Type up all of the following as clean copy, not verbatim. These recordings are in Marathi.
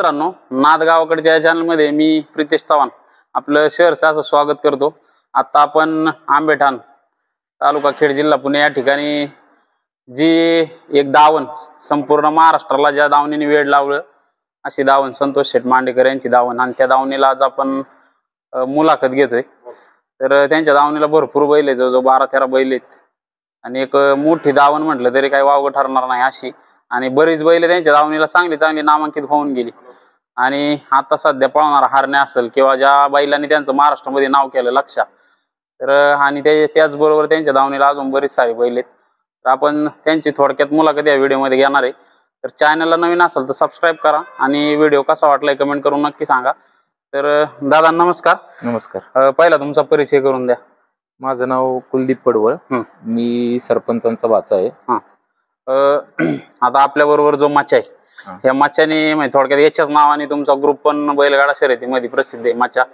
मित्रांनो, नाद गावाकडच्या या चॅनलमध्ये मी प्रितेश चव्हाण आपलं शहरचं असं स्वागत करतो। आता आपण आंबेठाण तालुका खेड जिल्हा पुणे या ठिकाणी जी एक दावण संपूर्ण महाराष्ट्राला ज्या दावणीने वेड लावलं अशी दावण संतोष शेठ मांडेकर यांची दावण, आणि त्या दावणीला आज आपण मुलाखत घेतोय। तर त्यांच्या दावणीला भरपूर बैल आहेत, जवळजवळ 12-13 बैल आहेत आणि एक मोठी दावण म्हटलं तरी काही वावगं ठरणार नाही अशी, आणि बरीच बैल त्यांच्या दावणीला चांगली चांगली नामांकित होऊन गेली। आणि आता सध्या पळणारा हरण्या असेल किंवा ज्या बैलांनी त्यांचं महाराष्ट्रामध्ये नाव केलं लक्षा, तर आणि त्याचबरोबर त्यांच्या दावणीला अजून बरीच सारी बैल आहेत। तर आपण त्यांची थोडक्यात मुलाखत या व्हिडिओमध्ये घेणार आहे। तर चॅनलला नवीन असेल तर सबस्क्राईब करा आणि व्हिडिओ कसा वाटलाय कमेंट करून नक्की सांगा। तर दादा नमस्कार। नमस्कार। पहिला तुमचा परिचय करून द्या। माझं नाव कुलदीप पडवळ, मी सरपंचांचा भाचा आहे। आता आपल्या बरोबर जो मच्छा आहे, ह्या मच्छाने म्हणजे थोडक्यात याच्याच नावाने तुमचा ग्रुप पण बैलगाडा शर्यतीमध्ये प्रसिद्ध आहे मच्छा।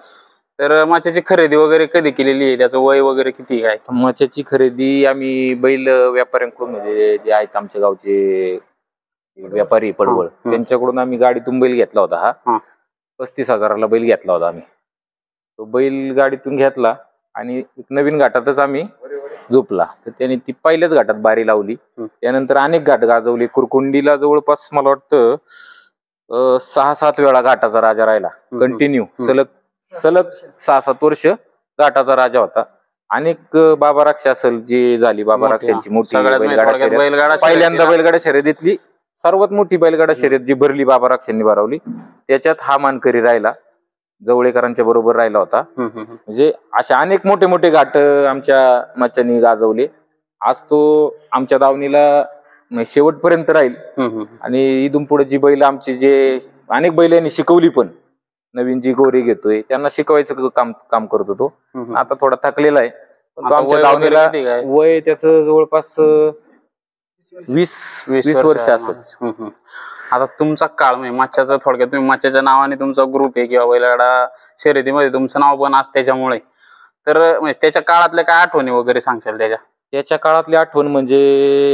तर मच्छाची खरेदी वगैरे कधी केलेली आहे, त्याचं वय वगैरे किती काय? मच्छाची खरेदी आम्ही बैल व्यापाऱ्यांकडून, म्हणजे जे आहेत आमच्या गावचे व्यापारी पडवळ, त्यांच्याकडून आम्ही गाडीतून बैल घेतला होता। हा 35,000ला बैल घेतला होता आम्ही। तो बैल गाडीतून घेतला आणि एक नवीन घाटातच आम्ही झोपला, तर त्याने ती पहिल्याच घाटात बारी लावली। त्यानंतर अनेक घाट गाजवले। कुरकुंडीला जवळपास मला वाटतं 6-7 वेळा घाटाचा राजा राहिला, कंटिन्यू सलग 6-7 वर्ष घाटाचा राजा होता। अनेक बाबा राक्ष असेल जी झाली, बाबा राक्षांची मोठी बैलगाडा शर्यत, पहिल्यांदा बैलगाडा शर्यतीतली सर्वात मोठी बैलगाडा शर्यत जी भरली बाबा राक्षांनी भरवली, त्याच्यात हा मानकरी राहिला, जवळेकरांच्या बरोबर राहिला होता। म्हणजे अशा अनेक मोठे मोठे घाट आमच्या मच्छांनी गाजवले। आज तो आमच्या दावणीला शेवटपर्यंत राहील। आणि इथून पुढे जी बैल आमची जे अनेक बैलांनी शिकवली, पण नवीन जी गोरी घेतोय त्यांना शिकवायचं काम करतो तो। आता थोडा थकलेला आहे, पण तो आमच्या दावणीला वय त्याचं जवळपास 20 वर्ष असेल। आता तुमचा काळ म्हणजे मच्छाचा, थोडक्यात तुम्ही मच्छाच्या नावाने तुमचा ग्रुप आहे किंवा बैलगाडा शर्यतीमध्ये तुमचं नाव पण असतं त्याच्यामुळे, तर त्याच्या काळातल्या काय आठवणी वगैरे सांगशाल? त्याच्या काळातली आठवण म्हणजे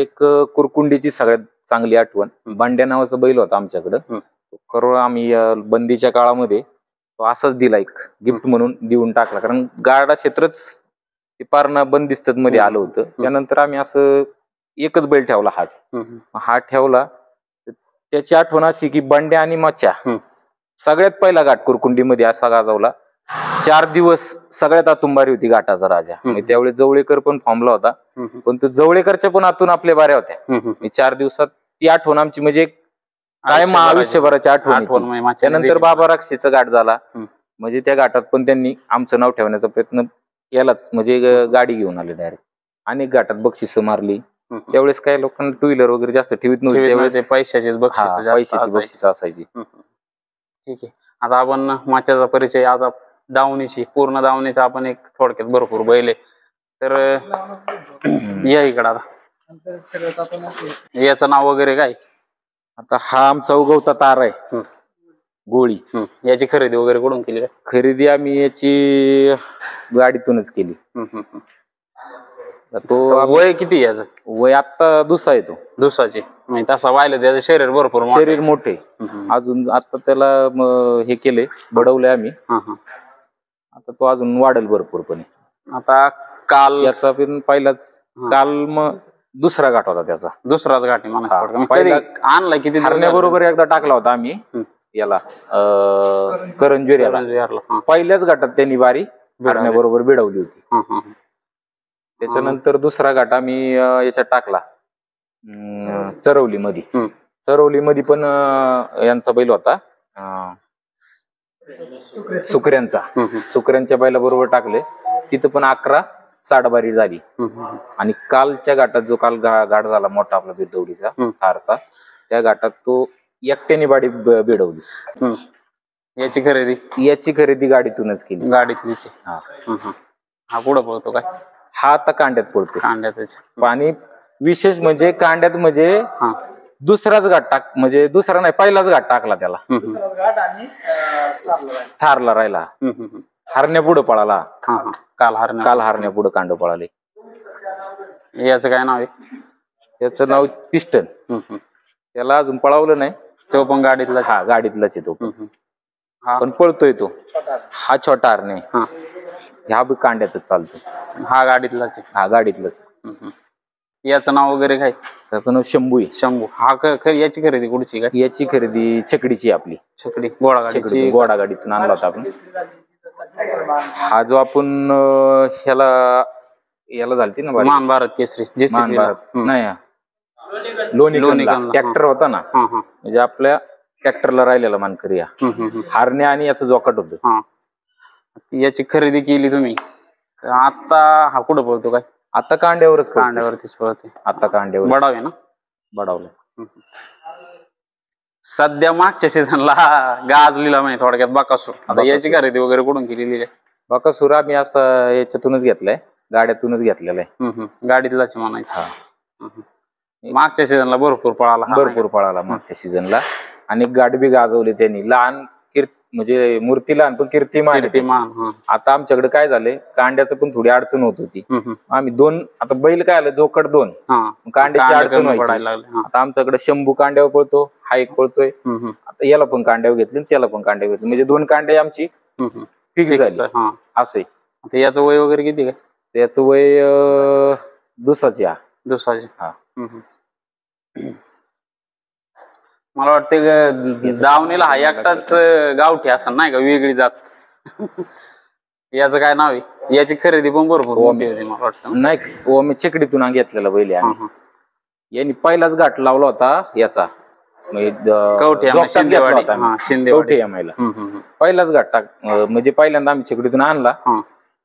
एक कुरकुंडीची सगळ्यात चांगली आठवण, बांड्या नावाचा बैल होता आमच्याकडं। खरं आम्ही बंदीच्या काळामध्ये तो असाच दिला, एक गिफ्ट म्हणून देऊन टाकला, कारण गाडा क्षेत्रच ते पारणा बंदिस्त मध्ये आलं होतं। त्यानंतर आम्ही असं एकच बैल ठेवला, हा ठेवला। त्याची आठवण अशी की बंड्या आणि मच्छा सगळ्यात पहिला घाट कुरकुंडीमध्ये असा गाजवला। 4 दिवस सगळ्यात आतुंबारी होती घाटाचा राजा। त्यावेळेस जवळेकर पण फॉर्मला होता, पण तो जवळेकरच्या पण आतून आपल्या बाऱ्या होत्या। 4 दिवसात ती आठवण आमची म्हणजे कायम आयुष्यभराची आठवण। त्यानंतर बाबा राक्षीचा घाट झाला, म्हणजे त्या घाटात पण त्यांनी आमचं नाव ठेवण्याचा प्रयत्न केलाच, म्हणजे गाडी घेऊन आले डायरेक्ट। अनेक घाटात बक्षिसं मारली। त्यावेळेस काही लोकांना 2 व्हीलर वगैरे जास्त ठेवत नव्हते, त्यावेळेस पैशाची बक्षीस असायची। ठीक आहे, आता आपण मच्छाचा परिचय, आता दावणीची पूर्ण दावणीचा आपण एक थोडक्यात भरपूर बैल आहे, तर या इकडं आता याचं नाव वगैरे काय? आता हा आमचा उगवता तार आहे, गोळी। याची खरेदी वगैरे कुठून केली? खरेदी आम्ही याची गाडीतूनच केली। तो वय किती याचं? वय आता दुसरा आहे, तो दुसराची म्हणजे तसा वाहिलं त्याचं शरीर भरपूर, शरीर मोठे अजून। आता त्याला हे केलंय, बडवलंय आम्ही, आता तो अजून वाढेल भरपूरपणे। आता काल याचा पण पहिलाच काल मग दुसरा घाट होता त्याचा, दुसराच घाट आहे मला आणला किती हरण्याबरोबर एकदा टाकला होता आम्ही याला करंजवेरीला। पहिल्याच घाटात त्यांनी बारी हरण्याबरोबर भिडवली होती। त्याच्यानंतर दुसरा घाट आम्ही याच्यात टाकला चरवली मध्ये। चरवली मध्ये पण यांचा बैल होता सुकऱ्यांच्या बैला बरोबर टाकले, तिथं पण 11 साडबारी झाली। आणि कालच्या घाटात जो काल घाट झाला मोठा आपला बिरदवडीचा थारचा, त्या घाटात तो एकट्याने बाडी भिडवली। याची खरेदी गाडीतूनच केली, गाडीतलीच। हा पुढे पळतो काय? हा आता कांड्यात पळतो, कांड्यातच। आणि विशेष म्हणजे कांड्यात म्हणजे दुसराच घाट म्हणजे दुसरा नाही, पहिलाच घाट टाकला त्याला, थारला राहिला। हरण्या पुढे पळाला, काल हरण्या पुढे कांड पळाले। याचं काय नाव आहे? याचं नाव पिस्टन। त्याला अजून पळावलं नाही, तो पण गाडीतला हा गाडीतलाच आहे तो हा पण पळतोय तो. हा छोटा हरणे हा ह्या बी कांड्यातच चालतो. हा गाडीतलाच हा गाडीतलाच. आहे. याचं नाव वगैरे काय? त्याचं नाव शंभू आहे. शंभू. हा याची खरेदी कुठची काय? याची खरेदी छकडीची आपली. छकडी घोडा गाडीची. घोडा गाडीतून आणला होता आपण. हा जो आपण याला झालती ना मान भारत केसरी मान JCB ला. भारत नाही लोणीगंजला ट्रॅक्टर होता ना, म्हणजे आपल्या ट्रॅक्टरला राहिलेला मानकरी हारणे आणि याचं जोकाट होतं. याची खरेदी केली तुम्ही, आता हा कुठं पळतो काय? आता कांड्यावरच कांड्यावरतीच पळते. आता कांड्यावर बडावे ना, बडावलं. सध्या मागच्या सीझनला गाजलेला म्हणजे थोडक्यात बकासूर. आता याची खरेदी वगैरे कुठून केलेली आहे? बकासूर आम्ही असं याच्यातूनच घेतलाय, गाड्यातूनच घेतलेला आहे. गाडीतलाच म्हणायचं. मागच्या सीझनला भरपूर पळाला मागच्या सीझनला. आणि गाडी बी गाजवली त्यांनी. लहान म्हणजे मूर्ती लहान पण कीर्तिमान. आता आमच्याकडे काय झालंय, कांड्याचं पण थोडी अडचण होत होती. आम्ही दोन आता बैल काय आलं जोकट दोन, कांड्याची अडचण व्हायची. आता आमच्याकडे शंभू कांड्यावर पळतो, हा एक पळतोय. आता याला पण कांड्यावर घेतली त्याला पण कांड्यावर घेतली, म्हणजे दोन कांडे आमची फिक्स झाली. असं याचं वय वगैरे किती काय? याचं वय दुसाची. हा मला वाटतं दावणीला हा एकटाच गावठी असं नाही का, वेगळी जात? याचं काय नाव आहे? याची खरेदी पण भरपूर मला वाटतं. नाही मी छकडीतून घेतलेला बैल. यांनी पहिलाच घाट लावला होता याचा, पहिलाच घाट म्हणजे पहिल्यांदा आम्ही छकडीतून आणला,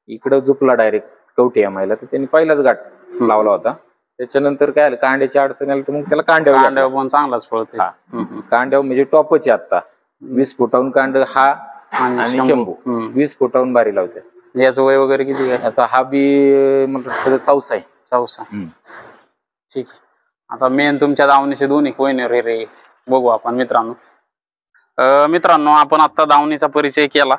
इकडं झुकला डायरेक्ट कवठे एमायला, तर त्यांनी पहिलाच घाट लावला होता. त्याच्यानंतर काय आलं, कांड्याची अडचण आली तर मग त्याला कांड्यावर पण चांगलाच पळतो. कांड्यावर म्हणजे टॉपच आहे. आता 20 फुटाहून कांड हा आणि शंभू 20 फुटाहून बारी लावते. याचं वय वगैरे किती काय? आता हा बी म्हणजे चौसा आहे. ठीक आहे. आता मेन तुमच्या दावणीचे दोन्ही कोयने रे बघू आपण मित्रांनो. आपण आता दावणीचा परिचय केला,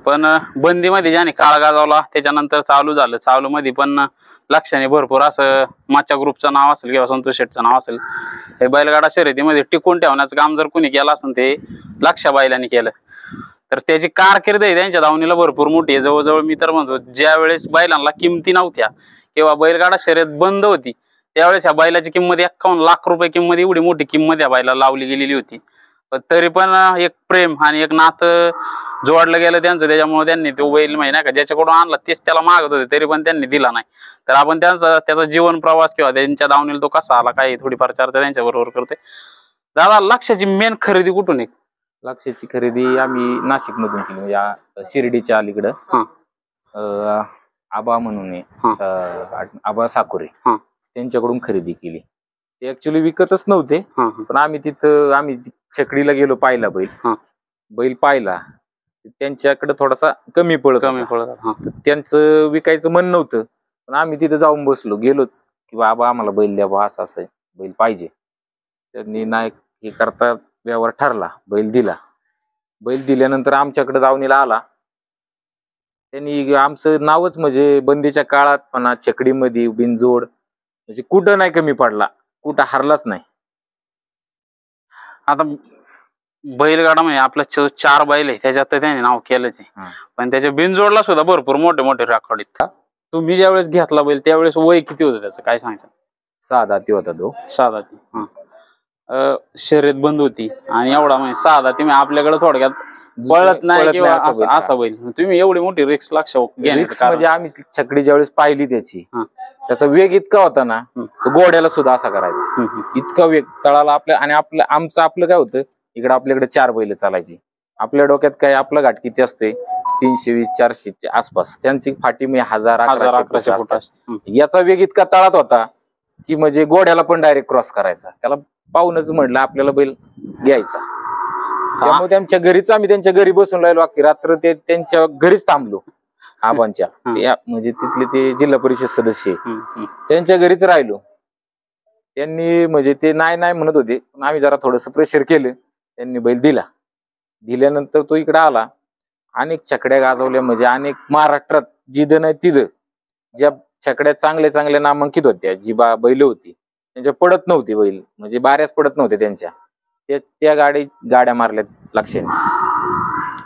पण बंदीमध्ये ज्याने काळ गाजवला त्याच्यानंतर चालू झालं. चालू मध्ये पण लक्षाने भरपूर असं माच्या ग्रुपचं नाव असेल किंवा संतोष शेटचं नाव असेल, हे बैलगाडा शर्यतीमध्ये टिकून ठेवण्याचं काम जर कोणी केलं असेल ते लक्षा बैलांनी केलं. तर त्याची कारकीर्द आहे त्यांच्या दावणीला भरपूर मोठी आहे. जवळजवळ मी तर म्हणतो, ज्या वेळेस बैलांना किमती नव्हत्या किंवा बैलगाडा शर्यत बंद होती, त्यावेळेस ह्या बैलाची किंमत 51 लाख रुपये किंमत, एवढी मोठी किंमत या बैलाला लावली गेलेली होती. पण तरी पण एक प्रेम आणि एक नातं जोडलं गेलं त्यांचं. त्याच्यामुळे त्यांनी तो बैल नाही का ज्याच्याकडून आणला तेच त्याला मागत होते, तरी पण त्यांनी दिला नाही. तर आपण त्याचा जीवन प्रवास किंवा त्यांच्या दावणीला तो कसा आला काय थोडीफार चर्चा त्यांच्या बरोबर करते. दादा, लक्षाची मेन खरेदी कुठून आहे? लक्षाची खरेदी आम्ही नाशिक मधून केली, म्हणजे शिर्डीच्या अलीकडं आबा म्हणून आबा साकोरे, त्यांच्याकडून खरेदी केली. ते ऍक्च्युली विकतच नव्हते, पण आम्ही छकडीला गेलो पाहिला बैल पाहिला. त्यांच्याकडे थोडासा कमी पडत त्यांचं विकायचं मन नव्हतं, पण आम्ही तिथं जाऊन बसलो, गेलोच की बाबा आम्हाला बैल द्या, बा असं असं बैल पाहिजे. त्यांनी नाही हे करता व्यवहार ठरला, बैल दिला. बैल दिल्यानंतर आमच्याकडे दावणीला आला. त्यांनी आमचं नावच म्हणजे बंदीच्या काळात म्हणा, छकडीमध्ये बिनजोड म्हणजे कुठं नाही कमी पडला, कुठं हरलाच नाही. आता बैलगाडा म्हणजे आपल्या 4 बैल आहे, त्याच्यात तर त्याने नाव केलंच आहे, पण त्याच्या बिनजोडला सुद्धा भरपूर मोठे मोठे रेकॉर्ड आहेत. तुम्ही ज्यावेळेस घेतला बैल त्यावेळेस वय किती होतं त्याचं, काय सांगता? 6 दाती होता तो. 6 दाती. शर्यत बंद होती आणि एवढा म्हणजे 6 दाती म्हणजे आपल्याकडे थोडक्यात बळत नाही किंवा असा बैल. तुम्ही एवढी मोठी रिक्स म्हणजे आम्ही छकडी ज्यावेळेस पाहिली त्याचा वेग इतका होता ना, तो घोड्याला सुद्धा असा करायचा. इतका वेग तळाला आपल्या. आणि आपलं काय होतं, इकडे आपल्याकडे 4 बैल चालायची. आपल्या डोक्यात काय, आपला घाट किती असतोय 320-400 आसपास, त्यांची फाटी 1000-1100 फूट असते. याचा वेग इतका तळात होता की म्हणजे घोड्याला पण डायरेक्ट क्रॉस करायचा. त्याला पाहूनच म्हटलं आपल्याला बैल घ्यायचा. त्यामुळे आम्ही त्यांच्या घरी बसून राहिलो, अख्खी रात्र ते त्यांच्या घरीच थांबलो. आबांच्या म्हणजे तिथले ते जिल्हा परिषद सदस्य, त्यांच्या घरीच राहिलो. त्यांनी म्हणजे ते नाही म्हणत होते, पण आम्ही जरा थोडस प्रेशर केलं. त्यांनी बैल दिल्यानंतर तो इकडे आला. अनेक छकड्या गाजवल्या, म्हणजे अनेक महाराष्ट्रात जिथं नाही तिथं ज्या छकड्या चांगल्या नामांकित होत्या, जी बैल होती त्यांच्या पडत नव्हती बैल, म्हणजे बाऱ्याच पडत नव्हते त्यांच्या. त्या गाड्या मारल्यात लक्षाने.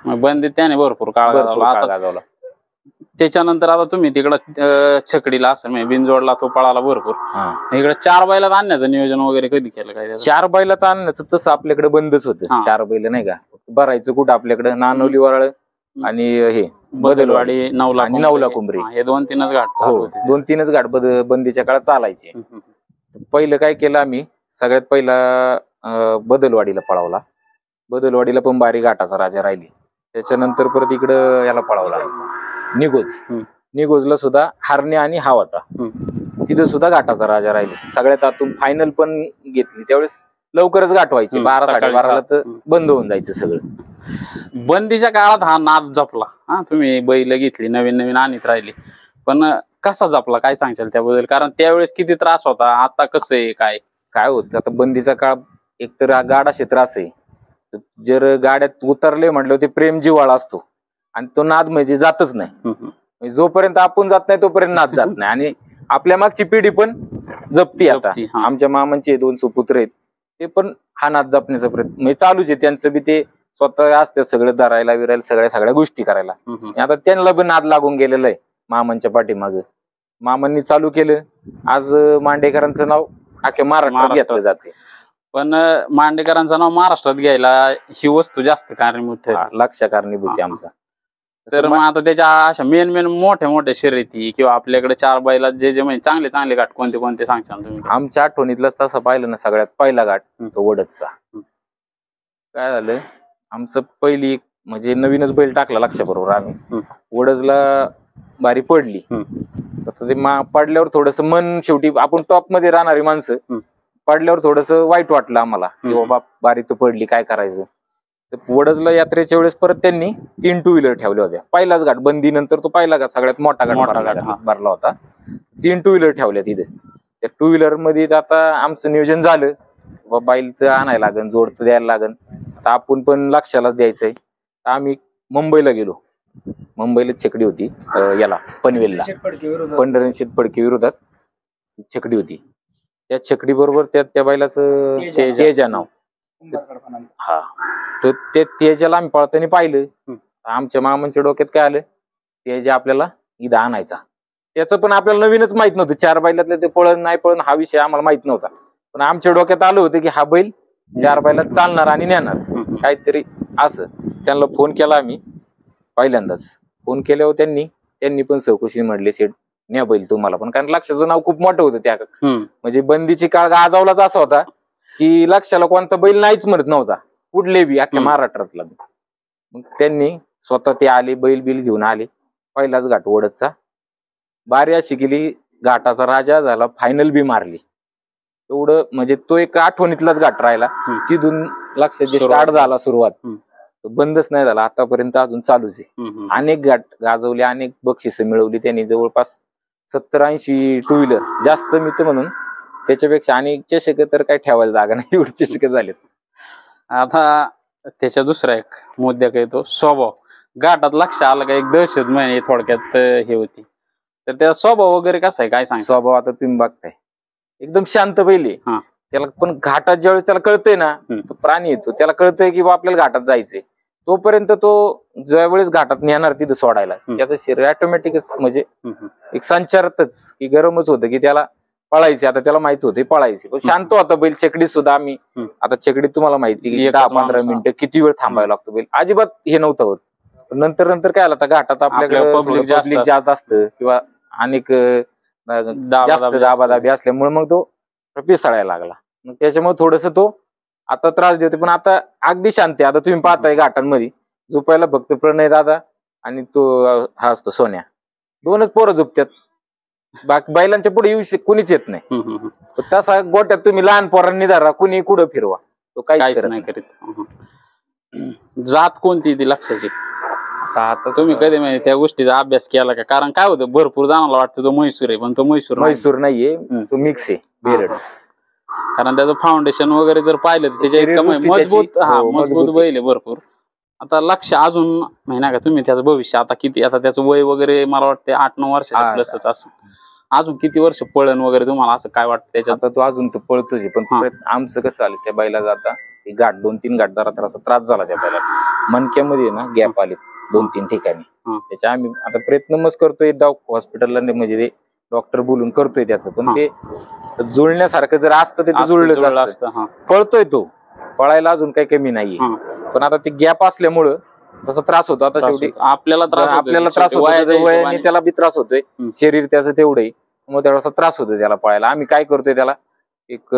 मग बंदीत त्याने भरपूर काळ घालवला. आता गाजवला. त्याच्यानंतर आता तुम्ही तिकडं छकडीला असं म्हणजे बिनजोडला तो पळाला भरपूर. इकडे 4 बैलात आणण्याचं नियोजन वगैरे कधी केलं काय? 4 बैलात आणण्याचं तसं आपल्याकडे बंदच होतं. 4 बैल नाही का भरायचं कुठं आपल्याकडे नानवली वराळ आणि हे बदलवाडी, नवला कुंभरी हे 2-3च घाट. हो 2-3च घाट बंदीच्या काळात चालायचे. पहिलं काय केलं आम्ही सगळ्यात पहिला बदलवाडीला पळवला. बदलवाडीला पण बारी घाटाचा राजा राहिली. त्याच्यानंतर परत इकडं याला पळवला निगोजला सुद्धा हारणे आणि हा होता. तिथं सुद्धा घाटाचा राजा राहिले. सगळ्यात आतून फायनल पण घेतली त्यावेळेस लवकरच घाट व्हायची. 12-12:30ला तर बंद होऊन जायचं सगळं. बंदीच्या काळात हा नाद जपला. तुम्ही बैल घेतली नवीन आणत राहिली, पण कसा जपला काय सांगशाल त्याबद्दल? कारण त्यावेळेस किती त्रास होता, आता कसं आहे काय होतं? आता बंदीचा काळ एकतर गाडा त्रास आहे. जर गाड्यात उतरले म्हटलं ते प्रेम जिव्हाळा असतो आणि तो नाद म्हणजे जातच नाही. जोपर्यंत आपण जात नाही तोपर्यंत नाद जात नाही. आणि आपल्या मागची पिढी पण जपती. आता आमच्या मामांचे 2 सुपुत्र आहेत, ते पण हा नाद जपण्याचा प्रयत्न म्हणजे चालूच आहे. त्यांचं बी ते स्वतः असते सगळं धरायला विरायला सगळ्या गोष्टी करायला. आता त्यांना पण नाद लागून गेलेलं आहे मामांच्या पाठीमाग. मामांनी चालू केलं. आज मांडेकरांचं नाव अख्ख्या महाराष्ट्रात घेतलं जाते. पण मांडेकरांचं नाव महाराष्ट्रात घ्यायला ही वस्तू जास्त कारणीभूत ठरली. लक्ष कारणीभूत आमचा. तर मग आता त्याच्या अशा मेन मोठ्या शर्यती किंवा आपल्याकडे 4 बैलात जे म्हणजे चांगले घाट कोणते सांगशाल तुम्ही? आमच्या आठवणीतलाच तसं पाहिलं ना सगळ्यात पहिला घाट तो वडदचा. काय झालं आमचं पहिली म्हणजे नवीनच बैल टाकला लक्षाबरोबर आम्ही. वडदला बारी पडली. तर ते पडल्यावर थोडस मन शेवटी आपण टॉप मध्ये राहणारी माणसं पडल्यावर थोडस वाईट वाटलं आम्हाला की बाबा बारी तर पडली काय करायचं. वडजला यात्रेच्या वेळेस परत त्यांनी 3 टू व्हीलर ठेवल्या होत्या. पहिलाच घाट बंदी नंतर तो पहिला घाट सगळ्यात मोठा घाट भरला होता. 3 टू व्हीलर ठेवल्या तिथे. त्या 2 व्हीलर मध्ये आता आमचं नियोजन झालं बैल तर आणायला लागन, जोड तर द्यायला लागन. आता आपण पण लक्षालाच द्यायचंय. आम्ही मुंबईला गेलो. मुंबईला छकडी होती याला पनवेलला पंढरीशेठ फडके विरोधात छकडी होती. त्या छकडी बरोबर त्या बैलाचं तेजा नाव. हा तर ते तेजाला आम्ही पळताना पाहिलं. आमच्या मामांच्या डोक्यात काय आलं तेजा आपल्याला इथं आणायचा. त्याचं पण आपल्याला नवीनच माहित नव्हतं. 4 बैलातले ते पळण नाही पळण हा विषय आम्हाला माहित नव्हता. पण आमच्या डोक्यात आलं होतं की हा बैल 4 बैलात चालणार आणि नेणार काहीतरी असं. त्यांना फोन केला आम्ही पहिल्यांदाच. फोन केल्यावर त्यांनी पण चौकशी म्हणले सेठ न्या बैल तुम्हाला पण. कारण लक्षाचं नाव खूप मोठं होतं त्या म्हणजे बंदीची काळ गाजावलाच असा होता की लक्षाला कोणता बैल नाहीच म्हणत नव्हता कुठले बी अख्ख्या महाराष्ट्रातला. मग त्यांनी स्वतः ते आले बैल घेऊन आले. पहिलाच घाट वडदचा. बारी अशी केली घाटाचा राजा झाला. फायनल बी मारली. एवढं म्हणजे तो एक आठवणीतलाच घाट राहिला. तिथून लक्षात स्टार्ट झाला सुरुवात बंदच नाही झाला आतापर्यंत अजून चालूच आहे. अनेक घाट गाजवले, अनेक बक्षिसं मिळवली त्यांनी. जवळपास 70-80 टू व्हीलर जास्त मी तर म्हणून त्याच्यापेक्षा. आणि चषक तर काय ठेवायला जागा नाही एवढे चषक झालेत. आता त्याच्या दुसरा एक मुद्दा काय तो स्वभाव. घाटात लक्ष आलं का एक दहशत म्हणजे थोडक्यात हे होती. तर त्याचा स्वभाव वगैरे कसा आहे काय सांग? स्वभाव आता तुम्ही बघताय एकदम शांत पहिले. त्याला पण घाटात ज्यावेळेस त्याला कळतंय ना तो प्राणी येतो त्याला कळतंय की आपल्याला घाटात जायचंय तोपर्यंत तो ज्यावेळेस घाटात नेणार तिथं सोडायला त्याचं शरीर ऑटोमॅटिकच म्हणजे एक संचारतच की गरमच होतं की त्याला पळायचे. आता त्याला माहिती होते पळायचे. पण शांत होता बैल. चकडीत सुद्धा आम्ही आता चकडीत तुम्हाला माहिती की 10-15 मिनिटं किती वेळ थांबायला लागतो बैल. अजिबात हे नव्हतं होत. नंतर काय आलं आता घाटात आपल्याकडे पब्लिक जास्त असतं किंवा अनेक जास्त दाबादाबी असल्यामुळे मग तो पिसाळायला लागला. मग त्याच्यामुळे थोडस तो आता त्रास देतोय. पण आता अगदी शांत आहे. आता तुम्ही पाहताय घाटांमध्ये झोपायला फक्त प्रणय दादा आणि तो हा असतो सोन्या. 2च पोरं झोपतात. बाकी बैलांच्या पुढे येऊ कुणीच येत नाही. तसा गोट्यात तुम्ही लहान पोरांनी धरा कुणी कुठं फिरवा तो काहीच नाही करीत. जात कोणती ती लक्षाची? आता तुम्ही कधी म्हणजे त्या गोष्टीचा अभ्यास केला का? कारण काय होतं भरपूर जणांना वाटतं तो म्हैसूर आहे पण तो म्हैसूर नाहीये. तो मिक्स आहे बेरड. कारण त्याचं फाउंडेशन वगैरे जर पाहिलं तर त्याच्या मजबूत बैल आहे भरपूर. आता लक्ष अजून नाही का तुम्ही त्याचं भविष्य आता किती आता त्याचं वय वगैरे मला वाटतं 8-9 वर्षाच्या प्लसच असं. अजून किती वर्ष पळण वगैरे तुम्हाला असं काय वाटतं त्याच्यात? आता तो अजून तो पळतोच पण आमचं कसं आलं त्या बैला जाता ते घाट 2-3 घाट जरा त्रास झाला त्या बैला मनक्यामध्ये ना गॅप आले 2-3 ठिकाणी. त्याच्या आम्ही आता प्रयत्न मस्त करतोय हॉस्पिटलला म्हणजे ते डॉक्टर बोलून करतोय त्याचं पण ते जुळण्यासारखं जर असतं ते जुळलं असतं. पळतोय तो पळायला अजून काही कमी नाहीये पण आता ते गॅप असल्यामुळं तसा त्रास होतो. आता शेवटी आपल्याला त्रास होतो वयाने त्याला बी त्रास होतोय शरीर त्याचं तेवढंही मग त्याचा त्रास होतो त्याला पळायला. आम्ही काय करतोय त्याला एक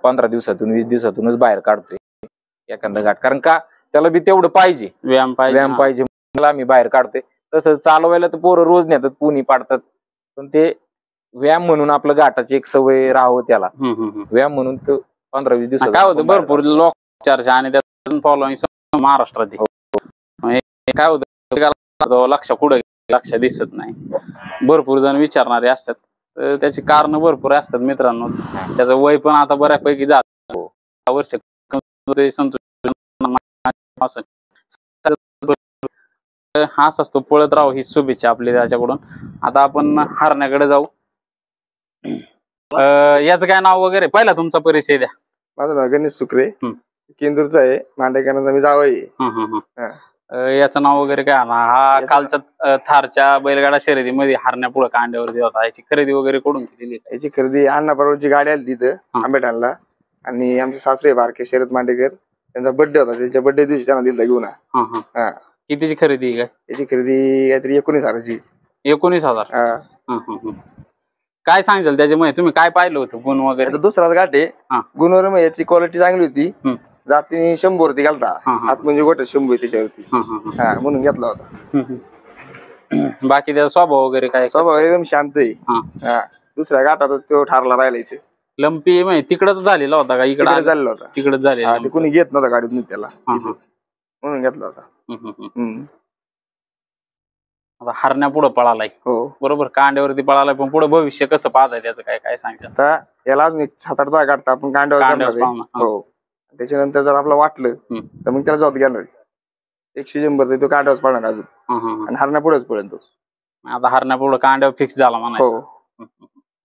15 दिवसातून 20 दिवसातूनच बाहेर काढतोय एखादा घाट कारण का त्याला बी तेवढं पाहिजे व्यायाम पाहिजे आम्ही बाहेर काढतोय. तसं चालवायला तर पोरं रोज नेतात पुणी पाडतात पण ते व्यायाम म्हणून आपलं घाटाची एक सवय राहावं त्याला व्यायाम म्हणून तो 15-20 दिवसात काय होतं भरपूर लोक चर्चा आणि त्यात फॉलोइंग महाराष्ट्रात काय होतं लक्ष कुठं लक्ष दिसत नाही. भरपूर जण विचारणारे असतात त्याची कारण भरपूर असतात मित्रांनो. त्याचं वय पण आता बऱ्यापैकी जात वर्ष हाच असतो पळत राहू ही शुभेच्छा आपली त्याच्याकडून. आता आपण हरण्याकडे जाऊ. याचं काय नाव वगैरे पहिला तुमचा परिचय द्या. माझं नाव गणेश सुकरे केंदूरचा आहे मांडेकरांचा मी जावई. याचं नाव वगैरे काय हा कालच्या थारच्या बैलगाडा शर्यतीमध्ये हरण्या पुढे कांड्यावरती होता. याची खरेदी वगैरे करून केली? याची खरेदी अण्णाबरोबरची गाडी आली तिथं आंबेठाणला आणि आमचे सासरे बारके शरद मांडेकर त्यांचा बर्थडे होता त्याच्या बर्थडे दिवशी त्यांना दिला घेऊन. कितीची खरेदी काय? याची खरेदी काहीतरी 19,000ची. 19,000. काय सांगाल त्याच्यामुळे तुम्ही काय पाहिलं होतं गुण वगैरे? दुसराच घाट आहे गुणवर मग याची क्वालिटी चांगली होती. जातीने 100 वरती घालता हात म्हणजे गोट्या 100 त्याच्यावरती म्हणून घेतला होता. बाकी त्याचा स्वभाव वगैरे काय? स्वभाव एकदम शांत आहे. दुसऱ्या घाटात तो ठारला राहिला इथे. लंपी म्हणजे तिकडच झालेला होता का? इकडे झालेला होता. तिकडच झालेला ते कोणी घेत नव्हता गाडीतून त्याला म्हणून घेतला होता. आता हरण्या पुढे पळालाय बरोबर कांड्यावरती पळालाय पण पुढे भविष्य कसं पाहताय त्याचं काय काय सांगता? आता याला अजून 7-8 बाय काढता आपण कांड्यावर त्याच्यानंतर जर आपलं वाटलं तर मग त्याला जात घेणार 100 तो कांड्यावर पळणार अजून आणि हरण्या पुढेच पळेल तो. आता हरण्या पुढे कांड्यावर फिक्स झाला म्हणायचं.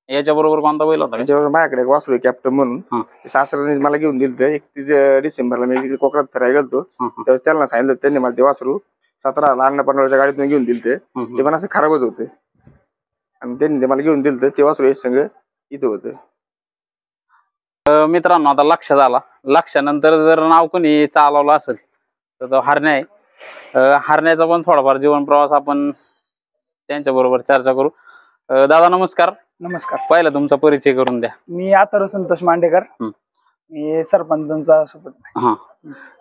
याच्या बरोबर कोणता बैल होता? त्याच्याबरोबर माझ्याकडे वासरू कॅप्टन म्हणून सासऱ्याने मला घेऊन दिलं. 31 डिसेंबरला मी कोकणात फिरायला गेलतो त्यावेळेस त्यांना सांगितलं त्यांनी मला ते वासरू 17 अण्णापनवरच्या गाडीतून घेऊन दिलं. ते पण असं खराबच होतं आणि त्यांनी ते मला घेऊन दिलं. ते वासरू हे संघ इथं होतं. मित्रांनो आता लक्षात आला. लक्षानंतर जर नाव कोणी चालवलं असेल तर तो हरण्या आहे. हरण्याचा पण थोडाफार जीवन प्रवास आपण त्यांच्या बरोबर चर्चा करू. दादा नमस्कार. नमस्कार. पहिला तुमचा परिचय करून द्या. मी अथर्व संतोष मांडेकर. मी सरपंचांचा सोबत.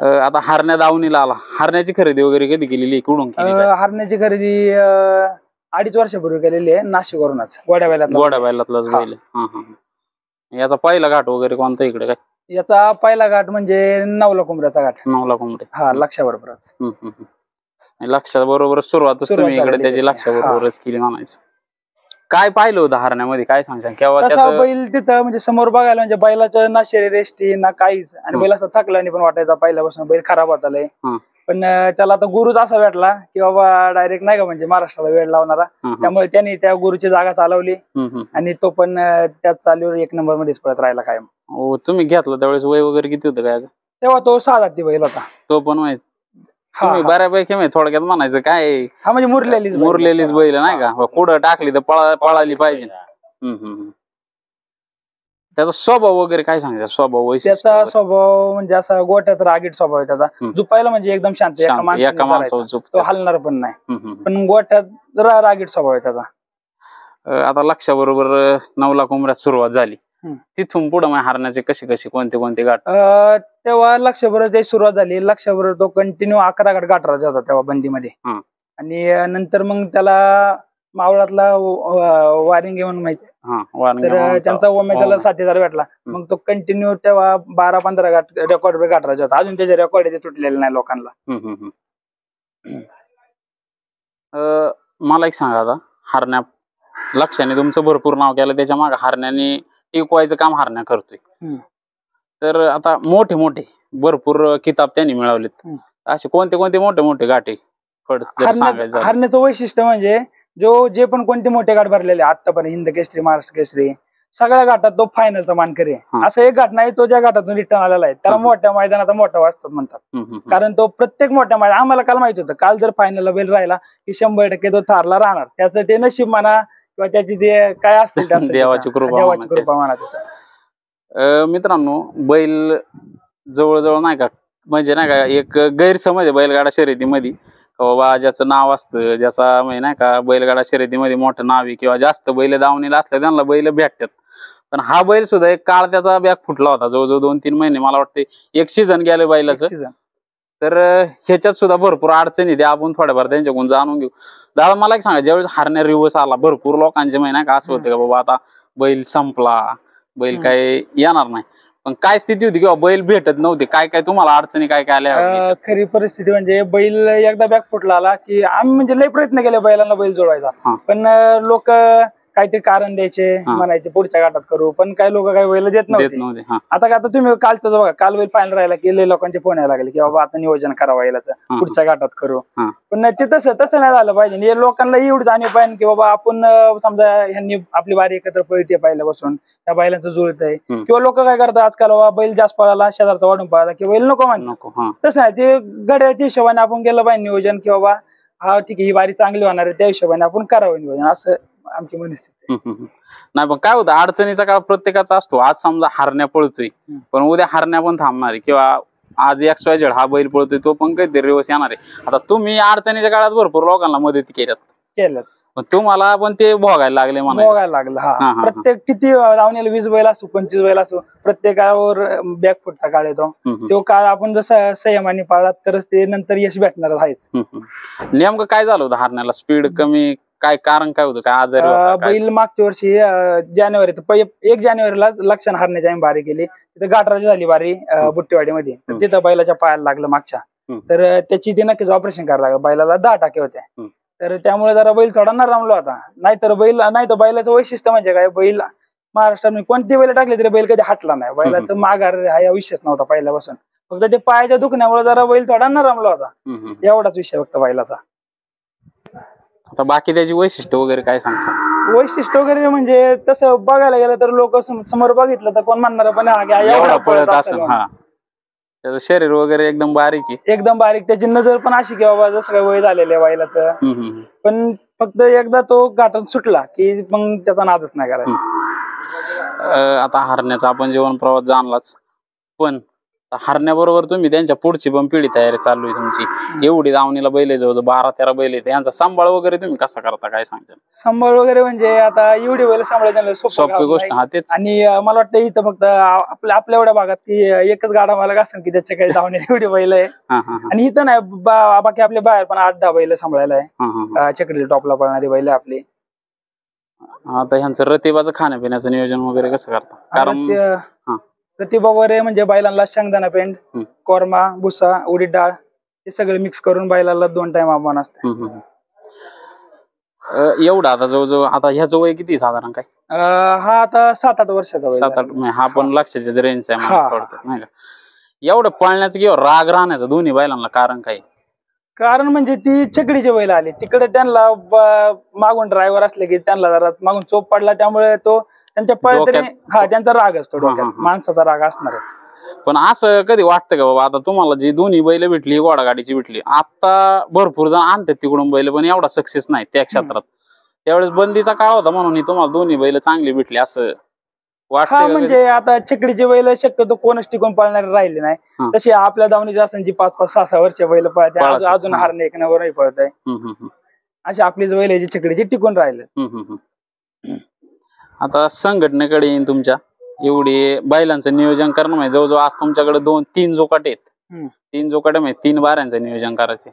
आता हरण्या दावणीला आला. हरण्याची खरेदी वगैरे कधी केलेली? कुठून केली? हरण्याची खरेदी 2.5 वर्षापूर्वी केलेली आहे नाशिकवरूनच गोड्या बैलातलाच बैल. याचा पहिला घाट वगैरे कोणता इकडे काय? याचा पहिला घाट म्हणजे नवला कुंभऱ्याचा घाट. नवला कुंभरे लक्षाबरोबरच. लक्षाबरोबरच सुरुवातच तुम्ही इकडे त्याची लक्षाबरोबरच केली म्हणायचं. काय पाहिलं होतं हरण्यामध्ये काय सांगशाल? केव्हा बैल तिथं म्हणजे समोर बघायला म्हणजे बैलाचं ना शरीर एष्टी ना काहीच आणि बैल असं थकला नाही पण वाटायचा पहिल्यापासून बैल खराब होता. पण त्याला आता गुरुच असा भेटला की बाबा डायरेक्ट नाही का म्हणजे महाराष्ट्राला वेळ लावणारा. त्यामुळे त्यांनी त्या गुरुची जागा चालवली आणि तो पण त्याच चालीवर 1 नंबर मध्येच पळत राहिला कायम. तुम्ही घेतला त्यावेळेस वय वगैरे किती होतं काय? तेव्हा तो 6 जाती बैल होता. तो पण माहित बऱ्यापैकी माहिती थोडक्यात म्हणायचं काय म्हणजे मुरलेलीच बैल नाही का? कुठं टाकली तर पळाली पाहिजे. त्याचा स्वभाव वगैरे काय सांगायचा? स्वभाव त्याचा स्वभाव म्हणजे असा गोट्यात रागीट स्वभाव आहे त्याचा. झुपायला म्हणजे एकदम शांत एका माणसावर तो हलणार पण नाही पण गोट्यात रागीट स्वभाव आहे त्याचा. आता लक्षाबरोबर 9 कुंभऱ्यात सुरुवात झाली. तिथून पुढे हरण्याचे कसे कोणते घाट? तेव्हा लक्षाबरोबर सुरुवात झाली. लक्षाबरोबर तो कंटिन्यू 11 घाट गाठराचा होता तेव्हा बंदीमध्ये. आणि नंतर मग त्याला मावळातला वारिंग म्हणून माहिती तर त्यांचा ओमे त्याला 7,000 भेटला. मग तो कंटिन्यू तेव्हा 12-15 घाट रेकॉर्ड गाठराचा होता. अजून त्याचे रेकॉर्ड तुटलेले नाही लोकांना. मला एक सांगा आता हरण्या लक्षाने तुमचं भरपूर नाव केलं त्याच्या मागे हरण्याने टिकवायचं काम हरण्या करतोय. तर आता मोठे भरपूर किताब त्यांनी मिळवलेत. असे कोणते मोठे घाटे? हरण्याचं वैशिष्ट्य म्हणजे जे पण कोणते मोठे घाट भरलेले आतापर्यंत, हिंद केसरी, महाराष्ट्र केसरी, सगळ्या घाटात तो फायनलचा मानकरी आहे. असं एक घाट नाही तो ज्या घाटातून रिटर्न आलेला आहे त्याला मोठ्या मैदानात मोठा वाजतात म्हणतात. कारण तो प्रत्येक मोठ्या मैदान आम्हाला काल माहित होतं, काल जर फायनलला बैल राहिला की 100% तो थारला राहणार. त्याचं ते नशीब म्हणा किंवा त्याची ते काय असेल देवाची कृपा म्हणा त्याच्या. मित्रांनो, बैल जवळजवळ नाही का, म्हणजे नाही का एक गैरसमज आहे बैलगाडा शर्यतीमध्ये, बाबा ज्याचं नाव असतं, ज्याचा म्हणजे नाही का बैलगाडा शर्यतीमध्ये मोठं नाव आहे किंवा जास्त बैल दावणीला असल्या त्यांना बैल भेटतात. पण हा बैल सुद्धा एक काळ त्याचा बॅग फुटला होता, जवळजवळ 2-3 महिने, मला वाटते एक सीझन गेलं बैलाचं. तर ह्याच्यात सुद्धा भरपूर अडचणी ते आपण थोड्याफार त्यांच्याकडून जाणून घेऊ. दादा मला एक सांगा, ज्यावेळेस हारण्या रिवर्स आला, भरपूर लोकांचे महिना का असं होतं का बाबा आता बैल संपला, बैल काय येणार नाही, पण काय स्थिती होती किंवा बैल भेटत नव्हते, काय काय तुम्हाला अडचणी काय काय आल्या? खरी परिस्थिती म्हणजे बैल एकदा बॅग फुटला आला की आम्ही म्हणजे लय प्रयत्न केले बैलांना बैल जोडवायचा, पण लोक काहीतरी कारण द्यायचे, म्हणायचे पुढच्या घाटात करू, पण काही लोक काही बैल देत नव्हते. आता तुम्ही कालचं बघा, काल बैल फायनल राहिला की लय लोकांचे फोन यायला लागले की बाबा आता नियोजन करावं बैलाचं, पुढच्या घाटात करू. पण ते तसं नाही झालं पाहिजे. हे लोकांना एवढी जाणीव पाहिजे की बाबा आपण समजा ह्यांनी आपली बारी एकत्र पळते पहिल्यापासून, त्या बैलांचं जुळतंय. किंवा लोक काय करतात आजकाल, बाबा बैल जास्त पळाला शेजारचा वाढून पळाला की बैल नको म्हणतो. तसं नाही, ते गड्याच्या हिशोबाने आपण केलं पाहिजे नियोजन की बाबा हा ठीक आहे ही बारी चांगली होणार आहे, त्या हिशोबाने आपण करावं नियोजन, असं आमची मनस्थिती. नाही पण काय होतं, अडचणीचा काळ प्रत्येकाचा असतो. आज समजा हारण्या पळतोय, पण उद्या हारण्या पण थांबणार आहे, किंवा आज XYZ हा बैल पळतोय तो पण काहीतरी दिवस येणार आहे. आता तुम्ही अडचणीच्या काळात भरपूर लोकांना मदत केल्यात, पण तुम्हाला पण ते भोगायला लागले, भोगायला लागलं. हा, प्रत्येक किती लावण्याला 20 बैल असो 25 बैल असो, प्रत्येकावर बॅग फुटचा काळ येतो. तो काळ आपण जसा संयमाने पाळला तरच ते नंतर यश भेटणार आहेच. नेमकं काय झालं होतं हारण्याला? स्पीड कमी, काय कारण काय होतं, काय आजारी बैल मागच्या वर्षी जानेवारी 1 जानेवारीला लक्षण हारण्याची आम्ही बारी केली, तिथे गाठराची झाली बारी बुट्टीवाडीमध्ये, तर तिथं बैलाच्या पायाला लागलं मागच्या, तर त्याची ते नक्कीच ऑपरेशन करायला लागलं. बैलाला 10 टाके होते, तर त्यामुळे जरा बैल थोडा नरमला होता. नाहीतर बैलाचं वैशिष्ट्य म्हणजे काय, बैल महाराष्ट्रात कोणती बैल टाकली तरी बैल कधी हटला नाही. बैलाचं माघार हा विषयच नव्हता पहिल्यापासून, फक्त ते पायाच्या दुखण्यामुळे जरा बैल थोडा नरमला होता, एवढाच विषय फक्त बैलाचा. आता बाकी त्याची वैशिष्ट्य वगैरे काय सांगता? वैशिष्ट्य वगैरे म्हणजे तसं बघायला गेलं तर लोक समोर बघितलं तर कोण म्हणणार पण एवढा पळत असेल. त्याचं शरीर वगैरे एकदम बारीक आहे, एकदम बारीक. त्याची नजर पण अशी की बाबा जसं काय वय झालेलं आहे बैलाचं, पण फक्त एकदा तो घाटात सुटला की मग त्याचा नादच नाही करायचा. आता हरण्याचा आपण जीवन प्रवास जाणलाच, पण हरण्याबरोबर तुम्ही त्यांच्या पुढची पण पिढी तयारी चालू आहे तुमची. एवढी दावणीला बैल जवळ 12-13 बैल आहेत, यांचा सांभाळ वगैरे तुम्ही कसा करता, काय सांगता? सांभाळ वगैरे म्हणजे आता एवढी बैल सांभाळायचं सोपी गोष्ट. हा तेच. आणि मला वाटतं इथं फक्त आपल्या एवढ्या भागात की एकच गाडा मला असेल की त्याच्या काही धावणे एवढी बैल आहे. आणि इथं नाही, बाकी आपल्या बाहेर पण 8-10 बैल सांभाळायला आहे, चकडीला टॉपला पळणारी बैल आपली. आता ह्यांचं रतिबाचं खाण्यापिण्याचं नियोजन वगैरे कसं करता? कारण प्रतिभा वगैरे म्हणजे बैलांना शेंगदाणा पेंड, कोरमा, भुसा, उडीद डाळ हे सगळं मिक्स करून बैलाला 2 टाइम आव्हान असते. एवढं आता जवळजवळ आता ह्याचं वय किती साधारण काय? हा आता 7-8 वर्षाचा वय. 7-8. हा पण लक्षाच्या रेंजचा आहे नाही का? एवढं पळण्याचं किंवा राग राहण्याचं दोन्ही बैलांना कारण काय? कारण म्हणजे ती चकडीचे बैल आले तिकडे, त्यांना मागून ड्रायव्हर असले की त्यांना जरा मागून चोप पडला, त्यामुळे तो त्यांच्या पळतरी त्यांचा राग असतो डोक्यात, माणसाचा राग असणारच. पण असं कधी वाटतं का बाबा, आता तुम्हाला जी दोन्ही बैल भेटली, घोडागाडीची भेटली, आता भरपूर जण आणतात तिकडून बैल पण एवढा सक्सेस नाही त्या क्षेत्रात, त्यावेळेस बंदीचा काळ होता म्हणून तुम्हाला दोन्ही बैल चांगली भेटली असं वाटतं? म्हणजे आता चकडीचे बैल शक्यतो कोणच टिकून पळणारे राहिले नाही, तशी आपल्या दावणीची असं जी 5-5, 6-6 वर्ष बैल पळते, अजून हारणे एक नंबर पळत आहे, अशी आपली बैल जी चकडीची टिकून राहिले. आता संघटनेकडे येईन तुमच्या, एवढी बैलांचं नियोजन करणं म्हणजे जवळजवळ आज तुमच्याकडे 2-3 जोकाटे आहेत, 3 जोकाटे म्हणजे 3 बाऱ्यांचं नियोजन करायचे.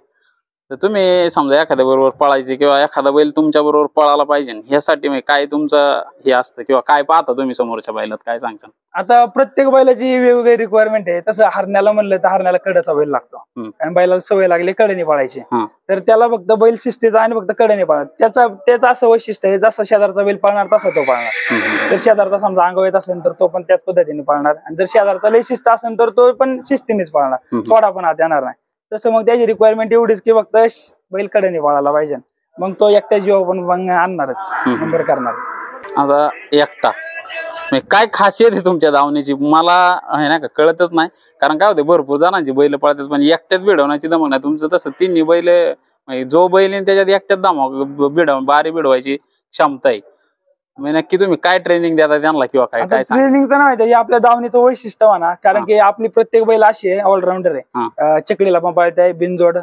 तर तुम्ही समजा एखाद्या बरोबर पळायचे किंवा एखादा बैल तुमच्या बरोबर पळायला पाहिजे, ह्यासाठी काय तुमचं हे असतं किंवा काय पाहता तुम्ही समोरच्या बैलात, काय सांगता? आता प्रत्येक बैलाची वेगवेगळी रिक्वायरमेंट आहे. तसं हरण्याला म्हणलं तर हरण्याला कड्याचा बैल लागतो, आणि बैलाला सवय लागली कडेने पळायची, तर त्याला फक्त बैल शिस्तीचा आणि फक्त कडेने पळणार. त्याचं असं वैशिष्ट्य आहे, जसा शेजारचा बैल पळणार तसा तो पळणार. जर शेजारचा समजा अंग येत असेल तर तो पण त्याच पद्धतीने पळणार, आणि जर शेजारचा लय शिस्त असेल तर तो पण शिस्तीनेच पळणार, थोडा पण हात येणार नाही. तसं मग त्याची रिक्वायरमेंट एवढीच की फक्त बैल कडेने पळायला पाहिजे. मग तो एकट्या जीव पण मग आणणारच, नंबर करणारच. आता एकटा म्हणजे काय खासियत आहे तुमच्या धावणीची मला आहे ना का कळतच नाही. कारण काय होते भरपूर जणांची बैल पळतात पण एकट्यात भिडवण्याची दमक नाही. तुमचं तसं तिन्ही बैल म्हणजे जो बैल आहे त्याच्यात एकट्यात बारी भिडवायची क्षमता आहे. म्हणजे नक्की तुम्ही काय ट्रेनिंग देता त्यांना किंवा काय काय ट्रेनिंग तर नाही आपल्या धावणीचं वैशिष्ट्य म्हणा, कारण की आपली प्रत्येक बैल अशी आहे ऑलराऊंडर आहे. चकडीला पण पळताय, बिनजोड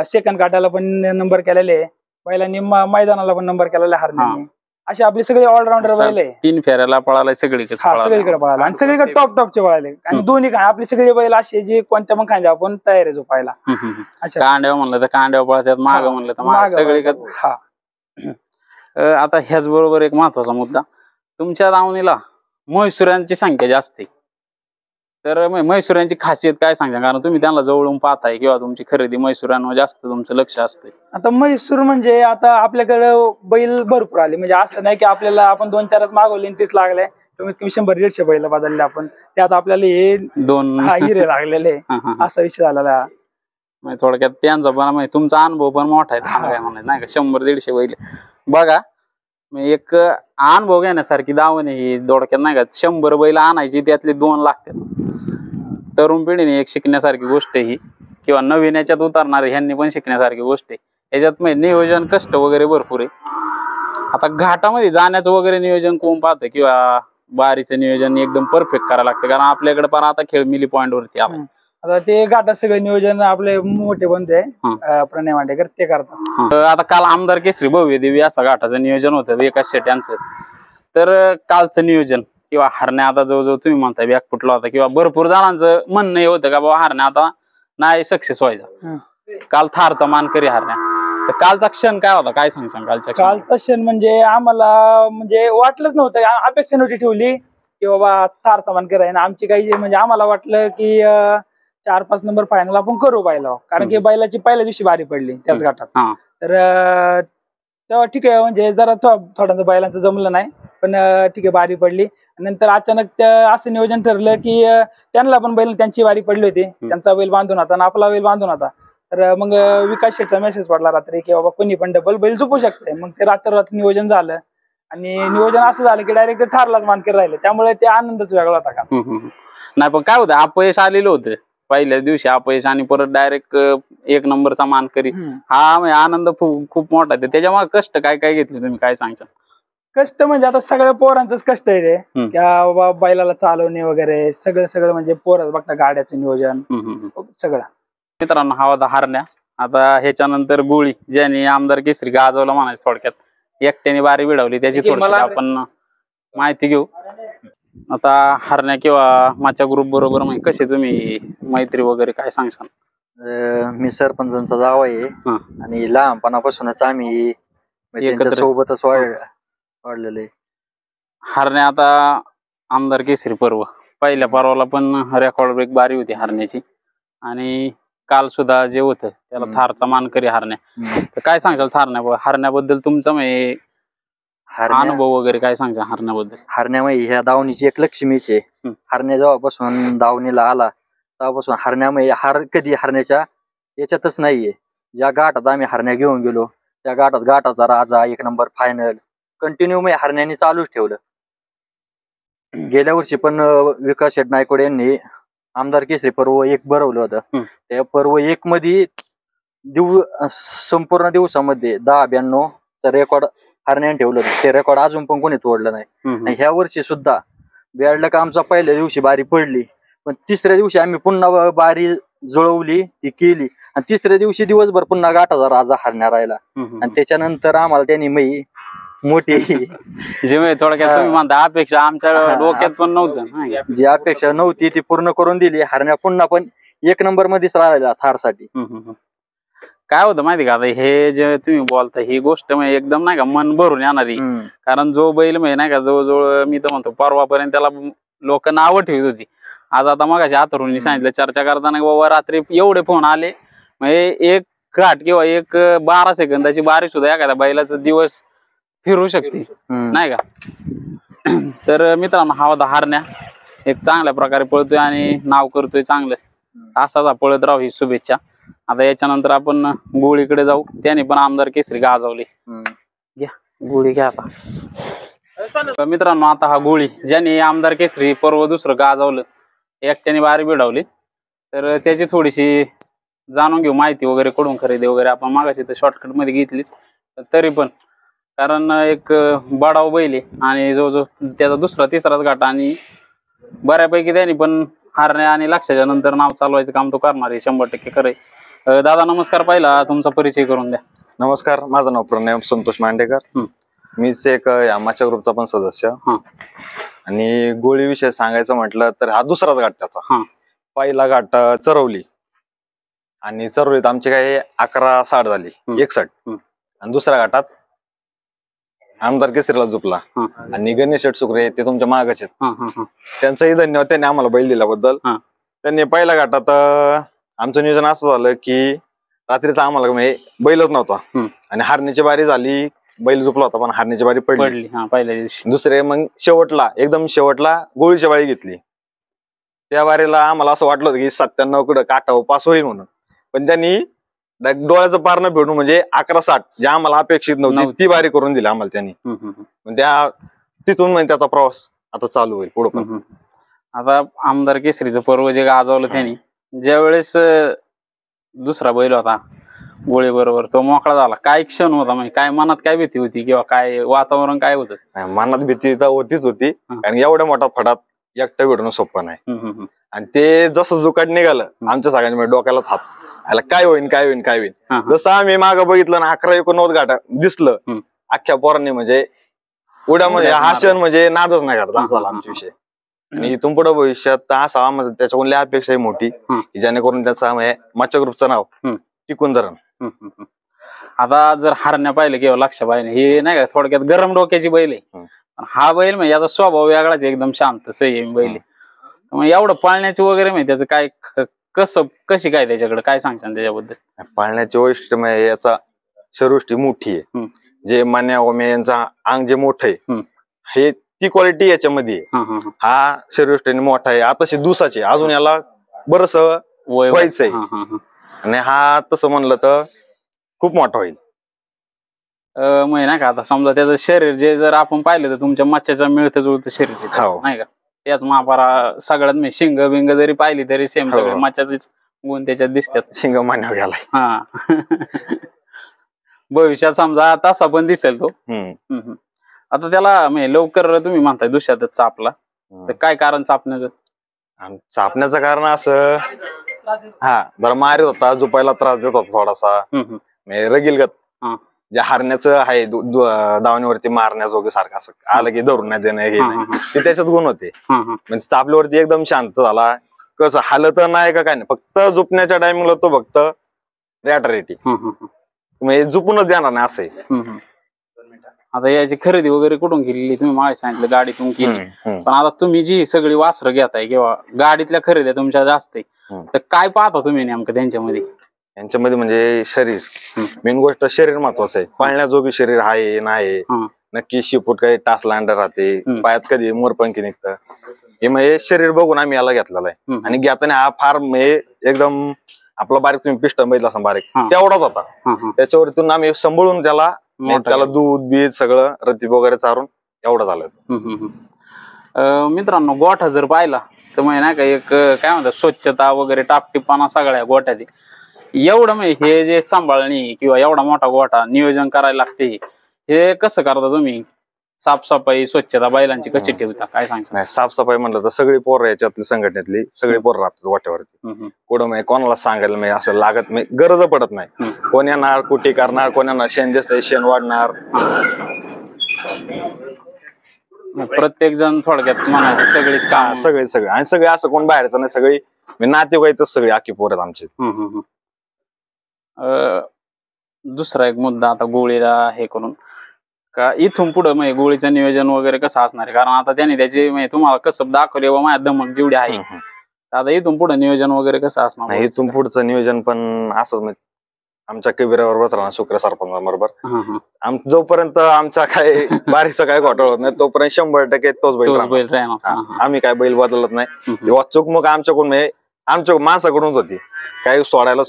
सेकंड काटाला पण नंबर केलेले आहे, बैलांनी मैदानाला पण नंबर केलेला आहे हरण्याने. अशी आपली सगळी ऑलराऊंडर बैल आहे. 3 फेऱ्याला पळाला सगळीकडे सगळीकडे पळाला आणि सगळीकडे टॉपचे पळाले. आणि दोन्ही आपली सगळी बैल अशी जी कोणत्या पण खांद्या आपण तयार आहे झोपायला. कांड्यावर म्हणलं तर कांड्यावर पळतात, माग म्हणलं तर माग सगळीकडे. हा आता ह्याच बरोबर एक महत्वाचा मुद्दा, तुमच्या दावणीला म्हैसुरांची संख्या जास्त आहे. तर म्हैसुरांची खासियत काय सांगता, कारण तुम्ही त्यांना जवळून पाहताय किंवा तुमची खरेदी म्हैसुरांवर जास्त तुमचं लक्ष असतंय. आता म्हैसूर म्हणजे आता आपल्याकडे बैल भरपूर आले, म्हणजे असं नाही की आपल्याला आपण 2-4च मागवले आणि 30 लागले, कमीत कमी 100-150 बैल बदलले आपण. त्यात आपल्याला हे 2 हिरे लागलेले असा विषय झालेला. थोडक्यात त्यांचा पण तुमचा अनुभव पण मोठा आहे काय म्हणायचं नाही का. 100-150 बैल बघा, एक अनुभव घेण्यासारखी दावण ही थोडक्यात नाही का. 100 बैल आणायची त्यातले 2 लागतात. तरुण पिढीने एक शिकण्यासारखी गोष्ट ही, किंवा नवीन याच्यात उतरणारे ह्यांनी पण शिकण्यासारखी गोष्ट आहे. याच्यात नियोजन कष्ट वगैरे भरपूर आहे. आता घाटामध्ये जाण्याचं वगैरे नियोजन कोण पाहतं किंवा बारीचं नियोजन एकदम परफेक्ट करायला लागतं, कारण आपल्याकडे पण आता खेळ मिली पॉईंट वरती आला. आता ते घाटात सगळे नियोजन आपले मोठे बंधू आहे प्रणय मांडेकर ते करतात. आता काल आमदार केसरी भव्य देवी असं घाटाचं नियोजन होतं विकास शेट यांचं. तर कालचं नियोजन किंवा हरण्या आता जवळजवळ तुम्ही म्हणताय बॅक फुटला होता, किंवा भरपूर जणांचं म्हणणं हे होतं का बाबा हरण्या आता नाही सक्सेस व्हायचा. काल थारचा मानकरी हरण्या, तर कालचा क्षण काय होता, काय सांगसान कालचा क्षण? म्हणजे आम्हाला म्हणजे वाटलंच नव्हतं, अपेक्षा नव्हती ठेवली की बाबा थारचा मानकरी आहे ना आमची काही, म्हणजे आम्हाला वाटलं की 4-5 नंबर फायनल आपण करू बैला, कारण की बैलाची पहिल्या दिवशी बारी पडली त्याच घाटात. तर तेव्हा ठीक आहे, म्हणजे जरा थोडंसं बैलांचं जमलं नाही, पण ठीक आहे बारी पडली. नंतर अचानक असं नियोजन ठरलं की त्यांना पण बैल त्यांची बारी पडली होती, त्यांचा बैल बांधून होता आणि आपला बैल बांधून होता. तर मग विकास शेठचा मेसेज पडला रात्री की बाबा कोणी पण डबल बैल झोपू शकते. मग ते रात्र नियोजन झालं आणि नियोजन असं झालं की डायरेक्ट थारलाच मानकरी राहिले, त्यामुळे ते आनंदच वेगळा होता. का नाही पण काय होतं, अपयश आलेलं होतं पहिल्याच दिवशी अपयश, आणि परत डायरेक्ट 1 नंबरचा मानकरी, हा म्हणजे आनंद खूप मोठा आहे. त्याच्यामुळे कष्ट काय काय घेतले तुम्ही, काय सांगता? कष्ट म्हणजे आता सगळ्या पोरांचंच कष्ट आहे ते, की बाबा बैलाला चालवणे वगैरे सगळं म्हणजे पोरच बघता, गाड्याचं नियोजन सगळं. मित्रांनो, हा होता हरण्या. आता ह्याच्यानंतर गोळी, ज्याने आमदार केसरी गाजवला म्हणायचं थोडक्यात, एकट्याने बारी भिडवली, त्याची थोडक्यात आपण माहिती घेऊ. आता हरण्या किंवा माझ्या ग्रुप बरोबर कसे तुम्ही मैत्री वगैरे काय सांगशाल? मी सरपंचांचा जावा आहे आणि लहानपणापासूनच आम्ही त्यांच्या सोबतच वाढलेले. हरण्या आता आमदार केसरी पर्व, पहिल्या पर्वाला पण रेकॉर्ड ब्रेक बारी होती हरण्याची, आणि काल सुद्धा जे होतं त्याला थारचा मानकरी हरण्या. तर काय सांगशाल हरण्याबद्दल तुमचा अनुभव वगैरे काय सांगशाल हरण्याबद्दल? हरण्यामध्ये ह्या दावणीची एक लक्ष्मीच आहे. हरण्या जेव्हापासून दावणीला आला तेव्हापासून हरण्यामध्ये कधी हरण्याच्या याच्यातच नाहीये. ज्या घाटात आम्ही हरण्या घेऊन गेलो त्या घाटाचा राजा, 1 नंबर फायनल कंटिन्यू हरण्याने चालूच ठेवलं. गेल्या वर्षी पण विकास शेठ नायकोड यांनी आमदार केसरी पर्व 1 भरवलं होतं. त्या पर्व 1 मध्ये संपूर्ण दिवसामध्ये 10-92 रेकॉर्ड हरण्याने ठेवलं. ते रेकॉर्ड अजून पण कोणी तोडलं नाही. आणि ह्या वर्षी सुद्धा वेळलं का आमचा पहिल्या दिवशी बारी पडली, पण 3ऱ्या दिवशी आम्ही पुन्हा बारी जुळवली, ती केली, आणि 3ऱ्या दिवशी दिवसभर पुन्हा घाटाचा राजा हरण्या राहिला. आणि त्याच्यानंतर आम्हाला त्यांनी मोठी जे थोडक्यात तुम्ही म्हणता अपेक्षा आमच्या डोक्यात पण नव्हतं, जी अपेक्षा नव्हती ती पूर्ण करून दिली. हरण्या पुन्हा पण 1 नंबर मध्येच राहिला थारसाठी. काय होतं माहिती का, आता हे जे तुम्ही बोलता ही गोष्ट एकदम नाही का मन भरून येणारी. कारण जो बैल नाही का जवळजवळ मी तर म्हणतो परवापर्यंत त्याला लोक नावं ठेवत होती. आज आता मगाशी आतरुणी सांगितलं चर्चा करताना बाबा रात्री एवढे फोन आले, म्हणजे 1 घाट किंवा 12 सेकंदाची बारी सुद्धा एखाद्या बैलाचा दिवस फिरू शकते नाही का. तर मित्रांनो, हा होता हरण्या, एक चांगल्या प्रकारे पळतोय आणि नाव करतोय चांगलं. असाच पळत राहू ही शुभेच्छा. आता याच्यानंतर आपण गोळीकडे जाऊ. त्याने पण आमदार केसरी गाजवले. घ्या गोळी घ्या आता. मित्रांनो आता हा गोळी ज्याने आमदार केसरी पर्व दुसरं गाजवलं, एकट्याने बारी भिडवली, तर त्याची थोडीशी जाणून घेऊ माहिती वगैरे, कडून खरेदी वगैरे. आपण मागाशी तर शॉर्टकट मध्ये घेतलीच, तरी पण कारण एक बडाव बैल आहे आणि जो त्याचा दुसरा तिसराच घाट, आणि बऱ्यापैकी त्यांनी पण हारण्या आणि लक्षाच्या नंतर नाव चालवायचं काम तो करणार आहे 100% खरंय. दादा नमस्कार, पहिला तुमचा परिचय करून द्या. नमस्कार, माझं नाव प्रणय संतोष मांडेकर. मीच एक यामाच्या ग्रुपचा पण सदस्य. आणि गोळी विषय सांगायचं म्हटलं तर हा दुसराच घाट त्याचा. पहिला घाट चरवली, आणि चरवलीत आमची काही 11-60 झाली 61, आणि दुसऱ्या घाटात आमदार केसरीला झुपला. आणि गणेश शेठ सुकरे ते तुमच्या मागच आहेत, त्यांचाही धन्यवाद त्यांनी आम्हाला बैल दिल्याबद्दल. त्यांनी पहिल्या घाटात आमचं नियोजन असं झालं की रात्रीचा आम्हाला बैलच नव्हता, आणि हारण्याची बारी झाली, बैल झुपला होता पण हारण्याची बारी पडली पहिल्या दिवशी. दुसरे मग एकदम शेवटला गोळीची बारी घेतली. त्या बारीला आम्हाला असं वाटलं होतं की 97 कडे काटावर पास होईल म्हणून, पण त्यांनी डोळ्याचं पार न भेटून म्हणजे 11-60 जे आम्हाला अपेक्षित नव्हती ती बारी करून दिली आम्हाला त्यांनी. तिथून म्हणजे त्याचा प्रवास आता चालू होईल पुढे पण. आता आमदार केसरीचं पर्व जे गाजवलं त्यांनी, ज्या वेळेस दुसरा बैल होता गोळी बरोबर तो मोकळा झाला, काय क्षण होता, म्हणजे काय मनात काय भीती होती किंवा काय वातावरण काय होतं? मनात भीती तर होतीच होती, कारण एवढ्या मोठा फडात एकटा भेटणं सोपं नाही. आणि ते जसं जुकाट निघालं आमच्या सगळ्यांच्या डोक्याला हात, याला काय होईल काय होईल काय होईल. जसं आम्ही मागं बघितलं ना 11-89 घाटा दिसलं, अख्ख्या पोरांनी म्हणजे उड्या म्हणजे हा क्षण म्हणजे नादच नाही करत, असा झाला आमच्या विषय. आणि इथून पुढे भविष्यात असा त्याच्याकडून अपेक्षा मोठी की जेणेकरून त्याचा माच्या ग्रुपचं नाव टिकून धरण. आता जर हारण्या पाहिलं किंवा लक्ष पाहिलं, हे नाही का थोडक्यात गरम डोक्याची बैल आहे. हा बैल म्हणजे याचा स्वभाव वेगळाच, एकदम शांत संयमी बैल आहे. मग एवढं पाळण्याची वगैरे माहिती त्याचं काय कशी काय त्याच्याकडे काय सांगशाल त्याच्याबद्दल? पाळण्याची वैशिष्ट्य म्हणजे याचा शरीरष्टी मोठी आहे, जे मान्या ओमे यांचा अंग जे मोठं आहे हे ती क्वालिटी याच्यामध्ये आहे. हा शरीरष्टीने मोठा आहे, आताशी दुसाचे अजून याला बरस व्हायचंय, आणि हा तसं म्हणलं तर खूप मोठा होईल. म्हणजे नाही का आता समजा त्याचं शरीर जे जर आपण पाहिलं तर तुमच्या मच्छ्याचं मिळतं जुळतं शरीर नाही का, त्याच महापारा सगळ्यात म्हणजे शिंग बिंग जरी पाहिली तरी सेम सगळे मच्छ्याचेच गुण त्याच्यात दिसतात. शिंग मान्य गेलाय. भविष्यात समजा तसा पण दिसेल तो. आता त्याला म्हणजे लवकर तुम्ही म्हणताय दुसऱ्यातच चापला, तर काय कारण चापण्याचं? चापण्याचं कारण असं जरा मारित होता, झोपायला त्रास देत होता थोडासा, रगीलगत जे हारण्याचं आहे दावणीवरती मारण्याजोगे सारखं असं आलं की धरून नाही देणं हे नाही, ते त्याच्यात गुण होते. म्हणजे चापल्यावरती एकदम शांत झाला, कसं हालत नाही का काय नाही, फक्त झोपण्याच्या टायमिंगला तो फक्त रेटी म्हणजे झोपूनच देणार नाही असं. आता याची खरेदी वगैरे कुठून केलेली? तुम्ही मला सांगितलं गाडीतून केली, पण आता तुम्ही जी सगळी वासरं घेताय किंवा गाडीतल्या खरेदी तुमच्या जास्त आहे, तर काय पाहता तुम्ही नेमकं त्यांच्यामध्ये? यांच्यामध्ये म्हणजे शरीर, मेन गोष्ट शरीर महत्वाचं आहे. पाळण्याजोगी शरीर आहे नाही, नक्की शिपूट काही टास लांडर राहते, पायात कधी मोरपंखी निघतं, हे म्हणजे शरीर बघून आम्ही याला घेतलेला आहे. आणि घेताना हा फार म्हणजे एकदम आपला बारीक, तुम्ही पिस्टन बघितला असं बारीक तेवढाच होता, त्याच्यावरतून आम्ही सांभाळून त्याला दूध बीज सगळं रतीब वगैरे चारून एवढं झालं. मित्रांनो गोठा जर पाहिला तर म्हणजे नाही का एक काय म्हणतात स्वच्छता वगैरे टापटिपणा सगळ्या गोठ्यात एवढं म्हणजे हे जे सांभाळणी किंवा एवढा मोठा गोठा नियोजन करायला लागते, हे कसं करता तुम्ही? साफसफाई स्वच्छता बैलांची कशी ठेवता काय सांगता? साफसफाई म्हणलं तर सगळी पोरं याच्यातली संघटनेतली सगळी पोरं राहतात गोठ्यावरती. कुठं म्हणजे कोणाला सांगायला म्हणजे असं लागत नाही, गरज पडत नाही. कोण येणार कुठे करणार, कोणाला शेण दिसतंय शेण वाढणार, प्रत्येक जण थोडक्यात म्हणायचं सगळीच काम सगळे आणि सगळे असं कोण बाहेरचं नाही, सगळी नातेवाईकच सगळी आखी पोरं आमची. दुसरा एक मुद्दा आता गोळीला हे करून का इथून पुढे म्हणजे गोळीचं नियोजन वगैरे कसं असणार आहे? कारण आता त्यांनी त्याची म्हणजे तुम्हाला कसं दाखवले व माझ्या धमक जेवढी आहे, आता इथून पुढे नियोजन वगैरे कसं असणार? इथून पुढचं नियोजन पण असंच आमच्या कबिरावर राहणार शुक्र सरपंचाबरोबर. जोपर्यंत आमचा काय बारीचा काय घोटाळा होत नाही तोपर्यंत 100% तोच बैल राहणार. आम्ही काय बैल बदलत नाही. चूक मग आमच्याकडून आमच्या माणसाकडूनच होती. काही सोडायला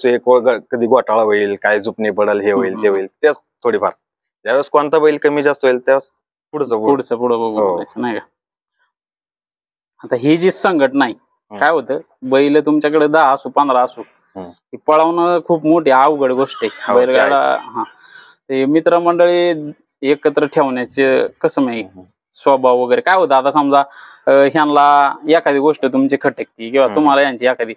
कधी घोटाळा होईल, काय झुपणी पडेल, हे होईल ते होईल, तेच थोडीफार. ज्यावेळेस कोणता बैल कमी जास्त होईल त्यावेळेस पुढचं पुढं बघू हो. बोलायचं, नाही का. आता ही जी संघटना आहे, काय होतं, बैल तुमच्याकडे 10 असो 15 असो, ती पळवणं खूप मोठी अवघड गोष्ट आहे. हो, ते बैलगाडा आहेच. ते मित्रमंडळी एकत्र ठेवण्याचे कसं माहिती स्वभाव वगैरे काय होतं. आता समजा ह्यांना एखादी गोष्ट तुमची खटकती किंवा तुम्हाला यांची एखादी,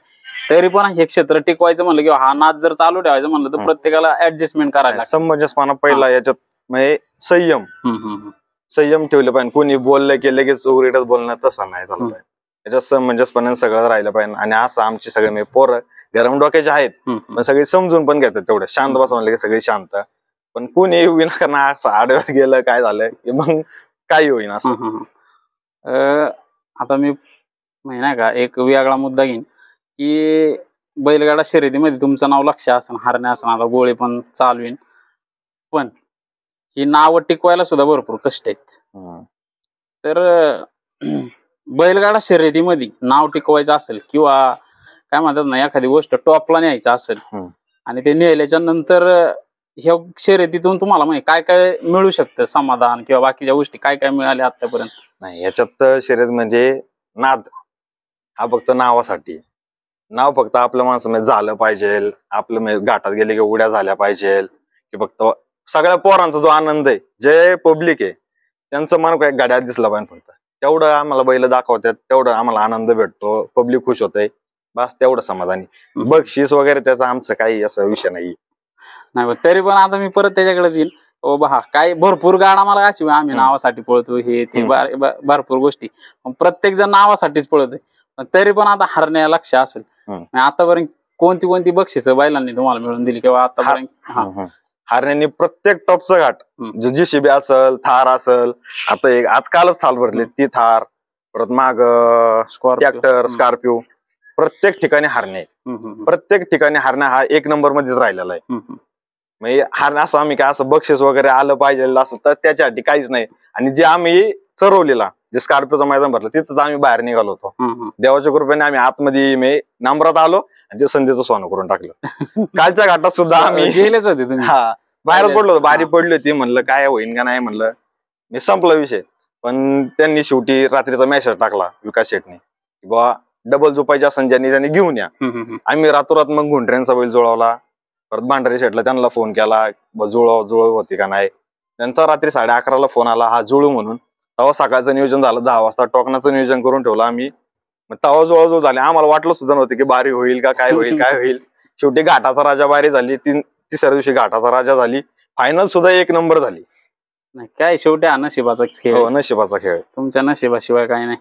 तरी पण हे क्षेत्र टिकवायचं म्हणलं किंवा हा नाद जर चालू ठेवायचं म्हणलं तर प्रत्येकाला ऍडजस्टमेंट करायला लागतं. समंजसपणा पहिला याच्यात म्हणजे संयम ठेवलं पाहिजे. कोणी बोललं की लगेच उघडीतच बोलणं तसं नाही झालं पाहिजे. याच्यात समंजसपणाने सगळं राहिलं पाहिजे. आणि असं आमची सगळे म्हणजे पोरं गरम डोक्याचे आहेत, पण सगळे समजून पण घेतात. तेवढं शांत बसा म्हणलं की सगळे शांत, पण कोणी विनाकारण असं आडव्यात गेलं काय झालं की मग काही होईना असं. आता मी नाही का एक वेगळा मुद्दा घेईन की बैलगाडा शर्यतीमध्ये तुमचं नाव लक्ष असेल, हारण्या असेल, आता गोळे पण चालवीन, पण ही नावं टिकवायला सुद्धा भरपूर कष्ट आहेत. तर बैलगाडा शर्यतीमध्ये नाव टिकवायचं असेल किंवा काय म्हणतात ना एखादी गोष्ट टॉपला न्यायचं असेल आणि ते नेल्याच्या नंतर ह्या शर्यतीतून तुम्हाला म्हणजे काय काय मिळू शकतं, समाधान किंवा बाकीच्या गोष्टी काय काय मिळाल्या आतापर्यंत? नाही, याच्यात शर्यत म्हणजे नाद हा फक्त नावासाठी. नाव फक्त आपल्या माणसामध्ये झालं पाहिजे, आपलं घाटात गेले की उड्या झाल्या पाहिजे, की फक्त सगळ्या पोरांचा जो आनंद आहे, जे पब्लिक आहे त्यांचं मन काय गाड्यात दिसला पाहिजे. फक्त तेवढं आम्हाला बैल दाखवतात, तेवढं आम्हाला आनंद भेटतो, पब्लिक खुश होते, बस तेवढं समाधानी. बक्षीस वगैरे त्याचा आमचं काही असा विषय नाही. तरी पण आता मी परत त्याच्याकडेच येईल. हा काय भरपूर गाडा मला अशी आम्ही नावासाठी पळतो, हे ते भरपूर गोष्टी, प्रत्येक जण नावासाठीच पळतोय. तरी पण आता हरण्या लक्ष असेल, आतापर्यंत कोणती कोणती बक्षिस बैलांनी तुम्हाला मिळून दिली किंवा आतापर्यंत? हरण्यानी प्रत्येक टॉपचा घाट, जो JCB असेल, थार असेल, आता एक आजकालच थार भरले, ती थार, परत माग ट्रॅक्टर, स्कॉर्पिओ, प्रत्येक ठिकाणी हरणे, प्रत्येक ठिकाणी हरण्या हा 1 नंबर मध्येच राहिलेला आहे. म्हणजे हरण्या असं आम्ही काय असं बक्षीस वगैरे आलं पाहिजे असं तर त्याच्यासाठी काहीच नाही. आणि जे आम्ही चरवलेला जे स्कॉर्पिओचं मैदान भरलं तिथं आम्ही बाहेर निघालो होतो. देवाच्या कृपेने आम्ही आतमध्ये नंबरात आलो आणि ते संधीचं सोनं करून टाकलं. कालच्या घाटात सुद्धा आम्ही गेलेच होते तुम्ही? हा, बाहेर पडलो होतो, बारी पडली होती. म्हणलं काय होईन का नाही, म्हणलं मी संपला विषय. पण त्यांनी शेवटी रात्रीचा मेसेज टाकला विकास शेटने, बाबा डबल झोपायच्या संजयनी त्यांनी घेऊन या. आम्ही रातोरात मग गुंढऱ्यांचा बैल जुळवला, परत भांडारी शेटला त्यांना फोन केला, जुळव होती का नाही. त्यांचा रात्री 11:30ला फोन आला, हा जुळू म्हणून. तेव्हा सकाळचं नियोजन झालं, 10 वाजता टोकनाचं नियोजन करून ठेवलं आम्ही. तेव्हा जुळव झाले. आम्हाला वाटलं सुद्धा नव्हतं की बारी होईल का, काय होईल काय होईल. शेवटी घाटाचा राजा बारी झाली, तिसऱ्या दिवशी घाटाचा राजा झाली, फायनल सुद्धा 1 नंबर झाली. काय शेवटी हा नशिबाचा खेळ. हो, नशिबाचा खेळ, तुमच्या नशिबाशिवाय काही नाही.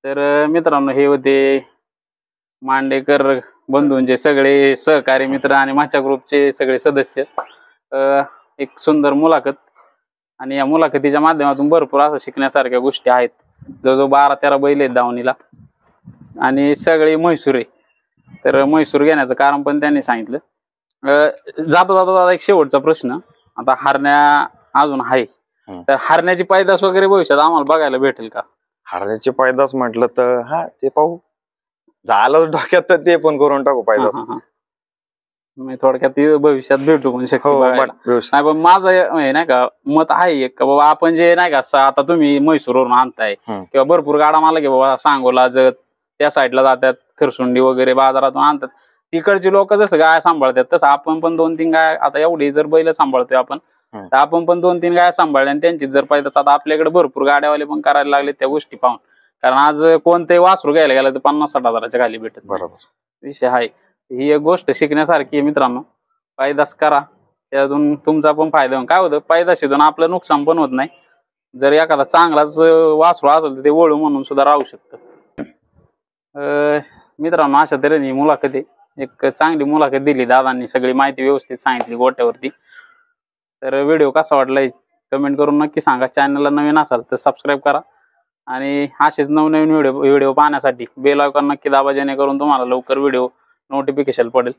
तर मित्रांनो, हे होते मांडेकर बंधूंचे सगळे सहकारी मित्र आणि माझ्या ग्रुपचे सगळे सदस्य. एक सुंदर मुलाखत, आणि या मुलाखतीच्या माध्यमातून भरपूर असं शिकण्यासारख्या गोष्टी आहेत. जवळजवळ 12-13 बैल आहेत दावणीला आणि सगळे म्हैसूर आहे. तर म्हैसूर घेण्याचं कारण पण त्यांनी सांगितलं. जाता जाता एक शेवटचा प्रश्न, आता हरण्या अजून आहे, तर हरण्याची पैदास वगैरे भविष्यात आम्हाला बघायला भेटेल का? हरण्याची पैदास म्हटलं तर हा, ते पाहू, झालं डोक्यात तर ते पण करून टाकू पैदास. थोडक्यात भविष्यात भेटू पण शकतो. नाही पण माझं नाही का मत आहे एक, बाबा आपण जे नाही का आता तुम्ही म्हैसूरवरून आणताय किंवा भरपूर गाडा मला की बाबा सांगोला जत त्या साईडला जातात, खरसुंडी वगैरे बाजारातून आणतात, तिकडची लोक जसं गाय सांभाळतात तसं आपण पण 2-3 गाय, आता एवढी जर बैल सांभाळतोय आपण, तर आपण पण 2-3 गाय सांभाळल्या आणि त्यांची जर पैदास, आता आपल्याकडे भरपूर गाड्यावाले पण करायला लागले त्या गोष्टी पाहून. कारण आज कोणतेही वासरू घ्यायला गेलं तर 50-60 हजाराच्या खाली भेटत. बरोबर, विषय आहे. ही एक गोष्ट शिकण्यासारखी आहे मित्रांनो. पैदास करा, त्यातून तुमचा पण फायदा होईल. काय होतं, पैदाशीतून आपलं नुकसान पण होत नाही. जर एखादा चांगलाच वासरू असेल तर ते वळू म्हणून सुद्धा राहू शकतं. मित्रांनो, अशा तऱ्हेने मुलाखत आहे, एक चांगली मुलाखत दिली दादांनी, सगळी माहिती व्यवस्थित सांगितली गोट्यावरती. तर व्हिडिओ कसा वाटला कमेंट करून नक्की सांगा. चॅनलला नवीन असाल तर सबस्क्राईब करा आणि असेच नवनवीन व्हिडिओ पाहण्यासाठी बेल आयकॉन नक्की दाबा, जेणेकरून तुम्हाला लवकर व्हिडिओ नोटिफिकेशन पडेल.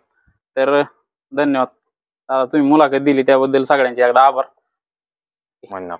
तर धन्यवाद. तुम्ही मुलाखत दिली त्याबद्दल सगळ्यांचे एकदा आभार. धन्यवाद.